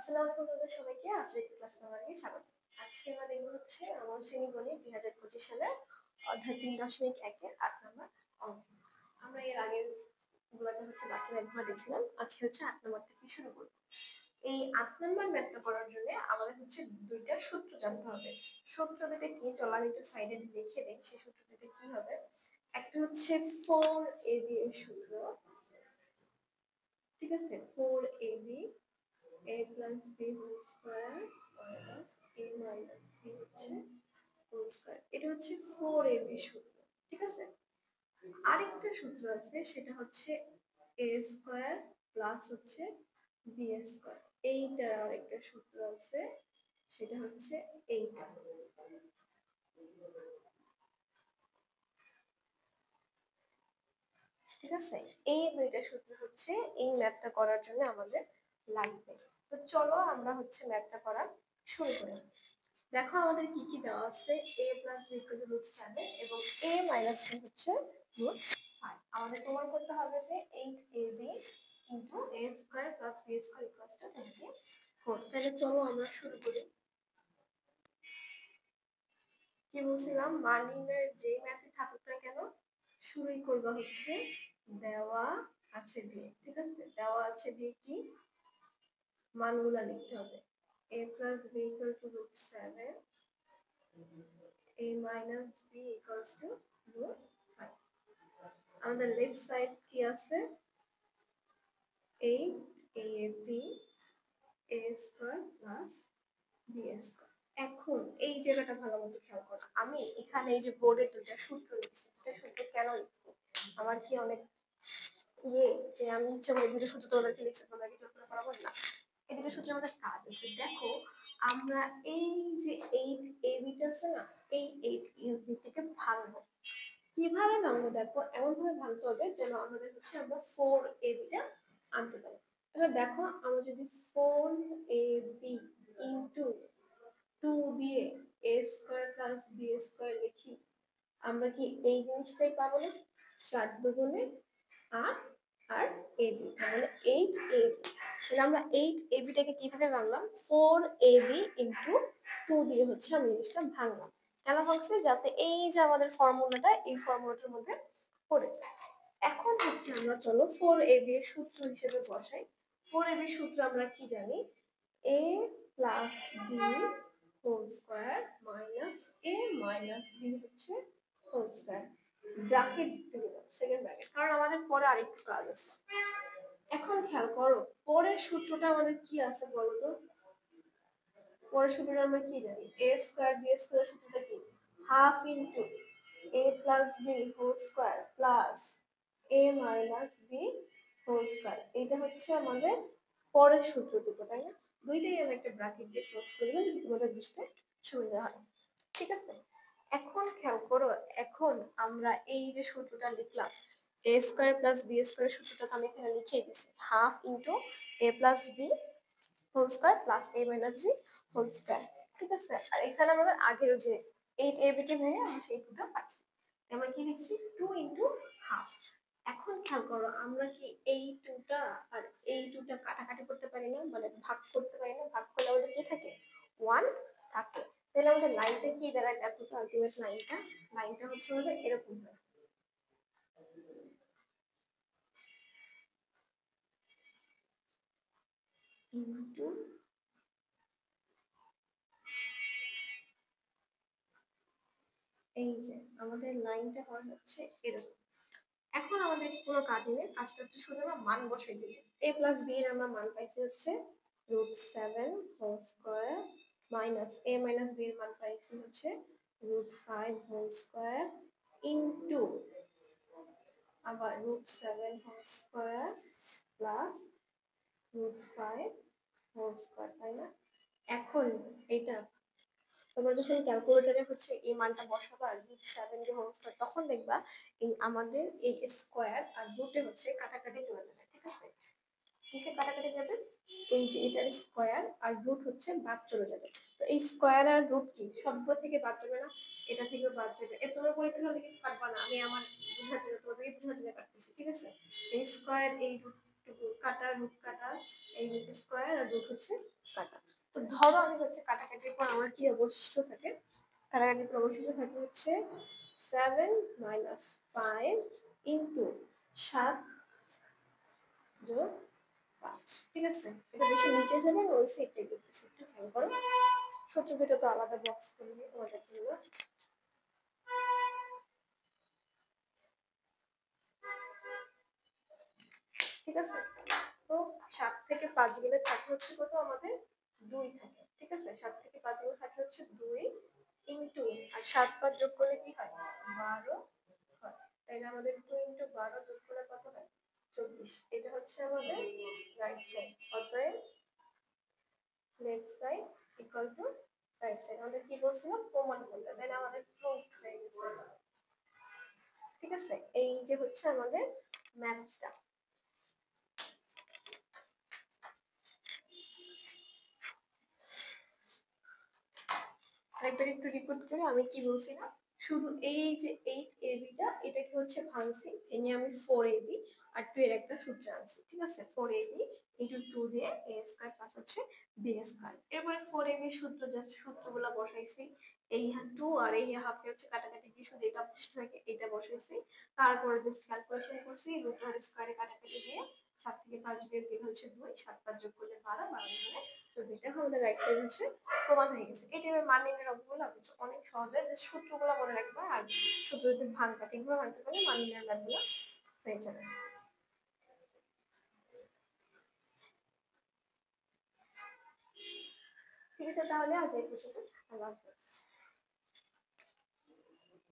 আসসালামু আলাইকুম তোমাদের সবাইকে। আজকে ক্লাস নাম্বারে স্বাগত। আজকে আমরা দেখব হচ্ছে নবম শ্রেণী গণিত 2025 সালের অধ্যায় 3.1 এর 8 নম্বর অঙ্ক। আমরা এর আগের গুলোতে হচ্ছে বাকি ম্যাথগুলো দেখছিলাম। আজকে হচ্ছে 8 নম্বর থেকে শুরু করব। এই 8 নম্বর ম্যাথটা করার জন্য আমাদের হচ্ছে দুইটা সূত্র জানতে হবে। সূত্র দুটো কি চলো আমি একটু সাইডে লিখে দেই। সেই সূত্র দুটো কি হবে? একটা হচ্ছে 4ab এর সূত্র, ঠিক আছে? 4ab a plus b whole square minus a minus b হচ্ছে whole square। এটা হচ্ছে 4ab সূত্র, ঠিক আছে? আরেকটা সূত্র আছে, সেটা হচ্ছে a স্কয়ার প্লাস হচ্ছে b স্কয়ার। এইটার আরেকটা সূত্র আছে, সেটা হচ্ছে এইটা। ঠিক আছে? এই দুইটা সূত্র হচ্ছে এই ম্যাথটা করার জন্য আমাদের লাগবে। তো চলো আমরা হচ্ছে ম্যাথটা করা শুরু করি। দেখো আমাদের কি কি দেওয়া আছে, a plus b equal to √7 এবং a minus b হচ্ছে √5। আমাদের প্রমাণ করতে হবে যে 8ab into a square plus b square equals to 24। তাহলে চলো আমরা শুরু করি। কি বলছিলাম, মান নির্ণয়ের যে ম্যাথে থাকুক না কেন শুরুই করবা হচ্ছে দেওয়া আছে দিয়ে, ঠিক আছে? দেওয়া আছে দিয়ে কি মানগুলা লিখতে হবে। a plus b equal to √7, a minus b equals to √5। আমাদের লেফট সাইড কি আছে, 8ab a square plus b square. এখন এই জায়গাটা ভালো মতো খেয়াল করো। আমি এখানে এই যে বোর্ডে দুটো সূত্র লিখছি, দুটো সূত্র কেন লিখছি? আমার কি অনেক যে আমি ইচ্ছা করে দুটো সূত্র তোমাদেরকে লিখছি, তোমাদেরকে কল্পনা করাবো না। এই দুটো সূত্রের মধ্যে কাজ আছে। দেখো আমরা এই যে 8ab টা আছে না, এই 8ab টাকে ভাঙবো। কিভাবে ভাঙবো? দেখো এমন ভাবে ভাঙতে হবে যেন আমাদের হচ্ছে আমরা 4ab টা আনতে পারি। তাহলে দেখো আমরা যদি 4ab ইনটু 2 দিয়ে a square plus b square লিখি, আমরা কি এই জিনিসটাই পাবো না? 4 দুগুণে 8 আর ab, মানে 8ab। তাহলে আমরা 8ab টাকে কিভাবে ভাঙলাম? 4ab ইনটু 2 দিয়ে হচ্ছে আমি জিনিসটা ভাঙলাম। কেন ভাঙছে? যাতে এই যে আমাদের ফর্মুলাটা, এই ফর্মুলাটার মধ্যে পড়ে যায়। এখন হচ্ছে আমরা চলো 4ab এর সূত্র হিসেবে বসাই। 4ab এর সূত্র আমরা কি জানি? a plus b whole square minus a minus b হচ্ছে হোল স্কয়ার। ব্র্যাকেট দিয়ে দাও, সেকেন্ড ব্র্যাকেট, কারণ আমাদের পরে আরেকটু কাজ আছে। এখন খেয়াল করো পরের সূত্রটা আমাদের কি আছে বলো তো? পরের সূত্রটা আমরা কি জানি? a স্কয়ার b স্কয়ার সূত্রটা কি? Half into a plus b whole square plus a minus b whole square. এটা হচ্ছে আমাদের পরের সূত্রটুকু, তাই না? দুইটাই আমি একটা ব্র্যাকেট দিয়ে ক্লোজ করে দিলাম যদি তোমাদের বুঝতে সুবিধা হয়, ঠিক আছে? এখন খেয়াল করো, এখন আমরা এই যে সূত্রটা লিখলাম a square plus b square সূত্রটা আমি এখানে লিখে দিয়েছি, half into a plus b whole square plus a minus b whole square, ঠিক আছে? আর এখানে আমাদের আগের যে 8ab কে ভেঙে আমরা সেই টুটা পাচ্ছি, আমরা কি লিখছি 2 ইনটু হাফ। এখন খেয়াল করো আমরা কি এই টুটা আর এই টুটা কাটাকাটি করতে পারি না, মানে ভাগ করতে পারি না? ভাগ করলে আমাদের কি থাকে? 1 থাকে। তাহলে আমাদের লাইনটা কি দাঁড়ায়? দেখো তো আলটিমেট লাইনটা হচ্ছে আমাদের এরকম হয়, ইনটু এই যে আমাদের লাইনটা হয় হচ্ছে এরকম। এখন আমাদের কোনো কাজই নেই, কাজটা হচ্ছে শুধু আমরা মান বসাই দিব। a প্লাস b এর আমরা মান পাইছি হচ্ছে √7 whole square minus a minus b এর মান পাইছি হচ্ছে √5 হোল স্কয়ার ইনটু আবার √7 whole square plus √5 whole square, তাই না? এখন এটা তোমরা যখন ক্যালকুলেটরে হচ্ছে এই মানটা বসাবা √7 দিয়ে হোল স্কয়ার, তখন দেখবা এই আমাদের এই স্কয়ার আর রুটে হচ্ছে কাটাকাটি চলে যাবে, ঠিক আছে? নিচে কাটাকাটি যাবে, এই যে এটার স্কয়ার আর রুট হচ্ছে বাদ চলে যাবে। তো এই স্কয়ার আর রুট কি সবগুলো থেকে বাদ যাবে না? এটা থেকে বাদ যাবে। এ তোমরা পরীক্ষা হলে কিন্তু কাটবা না, আমি আমার বোঝার জন্য তোমাদেরকে বোঝার জন্য কাটতেছি, ঠিক আছে? এই স্কয়ার এই রুট কাটা রুট কাটা, এই রুট স্কয়ার আর রুট হচ্ছে কাটা। তো ধরো আমি হচ্ছে কাটাকাটির পর আমার কি অবশিষ্ট থাকে, কাটাকাটির পর অবশিষ্ট থাকে হচ্ছে 7 মাইনাস 5 ইন্টু 7 যোগ 5। ঠিক আছে, এটা বেশি নিচে যাবে ওই সাইডটাই করতেছি, একটু খেয়াল করো। সূত্র দুটো তো আলাদা বক্স করে নিই তোমাদের জন্য। ঠিক আছে, তো 7 থেকে 5 গেলে থাকে হচ্ছে কত আমাদের 2 থাকে। ঠিক আছে, 7 থেকে 5 গেলে থাকে হচ্ছে 2 ইনটু, আর 7 5 যোগ করলে কি হয় 12 হয়। তাইলে আমাদের 2 ইনটু 12 যোগ করলে কত হয় 24। এটা হচ্ছে আমাদের রাইট সাইড। অতএব left side equal to right side. আমাদের কি বলছিলাম প্রমাণ করতে, তাহলে আমাদের প্রুফ হয়ে গেছে। ঠিক আছে, এই যে হচ্ছে আমাদের ম্যাথটা। আরেকবার একটু রিপিট করে আমি কি বলছিলাম, শুধু এই যে 8ab এটাকে হচ্ছে ভাঙছি, ভেঙে আমি 4ab আর 2 এর একটা সূত্র আনছি। ঠিক আছে, 4ab ইনটু 2 দিয়ে a স্কয়ার প্লাস হচ্ছে b স্কয়ার। এরপরে 4ab সূত্র জাস্ট সূত্রগুলো বসাইছি, এই 2 আর এই হাফে হচ্ছে কাটাকাটি দিয়ে শুধু এটা বসে থাকে, এটা বসাইছি। তারপরে জাস্ট ক্যালকুলেশন করছি রুট আর স্কয়ারে কাটাকাটি দিয়ে 7 থেকে 5 বিয়োগ দিলে হচ্ছে 2, 7 5 যোগ করলে 12, 12 মানে 24। এখন আমাদের রাইট সাইড হচ্ছে প্রমাণ হয়ে গেছে। এই টাইপের মান নির্ণয়ের অঙ্কগুলো অনেক সহজে, যে সূত্রগুলো মনে রাখবা আর সূত্র যদি ভাঙবা ঠিকভাবে ভাঙতে পারলে মান নির্ণয়ের ম্যাথগুলো হয়ে যাবে। ঠিক আছে, তাহলে আজ এই পর্যন্ত। আল্লাহ হাফেজ।